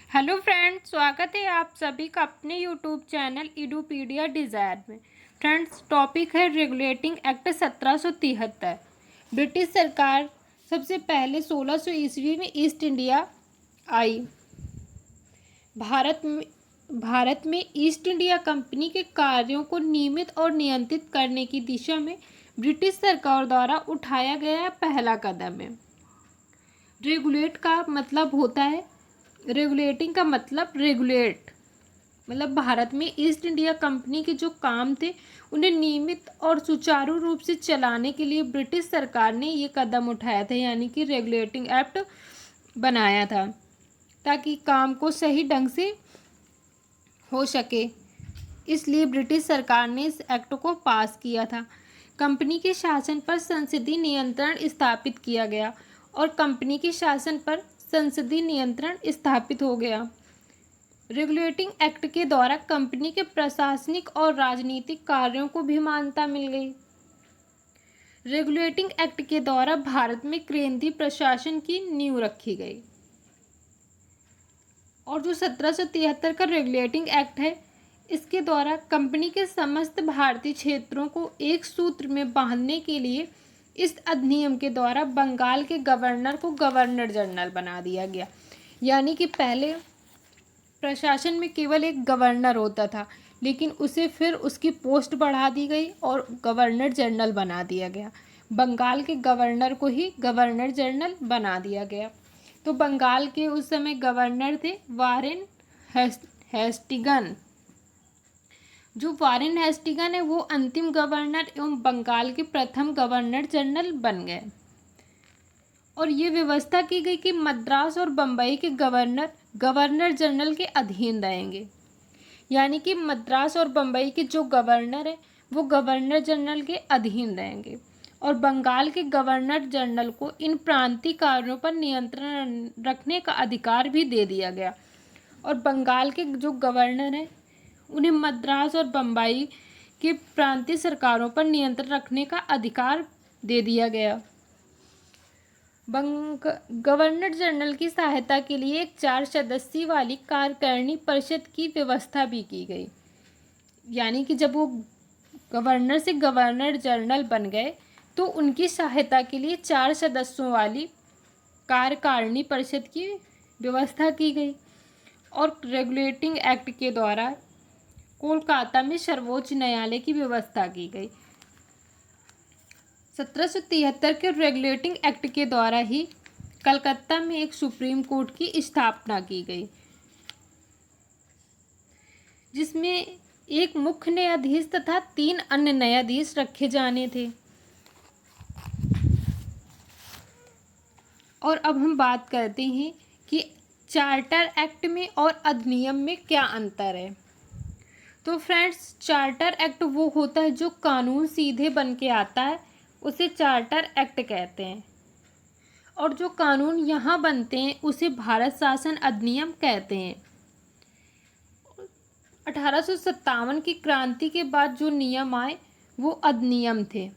Hello friends, स्वागत है आप सभी का अपने यूट्यूब चैनल इडुपीडिया डिज़ायर में। फ्रेंड्स, टॉपिक है रेगुलेटिंग एक्ट 1773। ब्रिटिश सरकार सबसे पहले 1600 ईस्वी में ईस्ट इंडिया आई। भारत में ईस्ट इंडिया कंपनी के कार्यों को नियमित और नियंत्रित करने की दिशा में ब्रिटिश सरकार द्वारा उठाया गया पहला कदम है। रेगुलेट का मतलब होता है, रेगुलेटिंग का मतलब रेगुलेट, मतलब भारत में ईस्ट इंडिया कंपनी के जो काम थे उन्हें नियमित और सुचारू रूप से चलाने के लिए ब्रिटिश सरकार ने ये कदम उठाया था, यानी कि रेगुलेटिंग एक्ट बनाया था ताकि काम को सही ढंग से हो सके। इसलिए ब्रिटिश सरकार ने इस एक्ट को पास किया था। कंपनी के शासन पर संसदीय नियंत्रण स्थापित किया गया और कंपनी के शासन पर संसदीय नियंत्रण स्थापित हो गया। रेगुलेटिंग एक्ट के द्वारा कंपनी के प्रशासनिक और राजनीतिक कार्यों को भी मान्यता मिल गई। रेगुलेटिंग एक्ट के द्वारा भारत में केंद्रीय प्रशासन की नींव रखी गई। और जो 1773 का रेगुलेटिंग एक्ट है, इसके द्वारा कंपनी के समस्त भारतीय क्षेत्रों को एक सूत्र में बांधने के लिए इस अधिनियम के द्वारा बंगाल के गवर्नर को गवर्नर जनरल बना दिया गया। यानी कि पहले प्रशासन में केवल एक गवर्नर होता था, लेकिन उसे फिर उसकी पोस्ट बढ़ा दी गई और गवर्नर जनरल बना दिया गया। बंगाल के गवर्नर को ही गवर्नर जनरल बना दिया गया। तो बंगाल के उस समय गवर्नर थे वारेन हेस्टिंगस। जो वारेन हेस्टिंगस है वो अंतिम गवर्नर एवं बंगाल के प्रथम गवर्नर जनरल बन गए। और ये व्यवस्था की गई कि मद्रास और बम्बई के गवर्नर गवर्नर जनरल के अधीन रहेंगे। यानी कि मद्रास और बम्बई के जो गवर्नर है वो गवर्नर जनरल के अधीन रहेंगे और बंगाल के गवर्नर जनरल को इन प्रांतीय कार्यों पर नियंत्रण रखने का अधिकार भी दे दिया गया। और बंगाल के जो गवर्नर हैं उन्हें मद्रास और बम्बई के प्रांतीय सरकारों पर नियंत्रण रखने का अधिकार दे दिया गया। गवर्नर जनरल की सहायता के लिए एक 4 सदस्यीय वाली कार्यकारिणी परिषद की व्यवस्था भी की गई। यानी कि जब वो गवर्नर से गवर्नर जनरल बन गए तो उनकी सहायता के लिए 4 सदस्यों वाली कार्यकारिणी परिषद की व्यवस्था की गई। और रेगुलेटिंग एक्ट के द्वारा कोलकाता में सर्वोच्च न्यायालय की व्यवस्था की गई। 1773 के रेगुलेटिंग एक्ट के द्वारा ही कलकत्ता में एक सुप्रीम कोर्ट की स्थापना की गई, जिसमें एक मुख्य न्यायाधीश तथा 3 अन्य न्यायाधीश रखे जाने थे। और अब हम बात करते हैं कि चार्टर एक्ट में और अधिनियम में क्या अंतर है। तो फ्रेंड्स, चार्टर एक्ट वो होता है जो कानून सीधे बन के आता है, उसे चार्टर एक्ट कहते हैं। और जो कानून यहाँ बनते हैं उसे भारत शासन अधिनियम कहते हैं। 1857 की क्रांति के बाद जो नियम आए वो अधिनियम थे।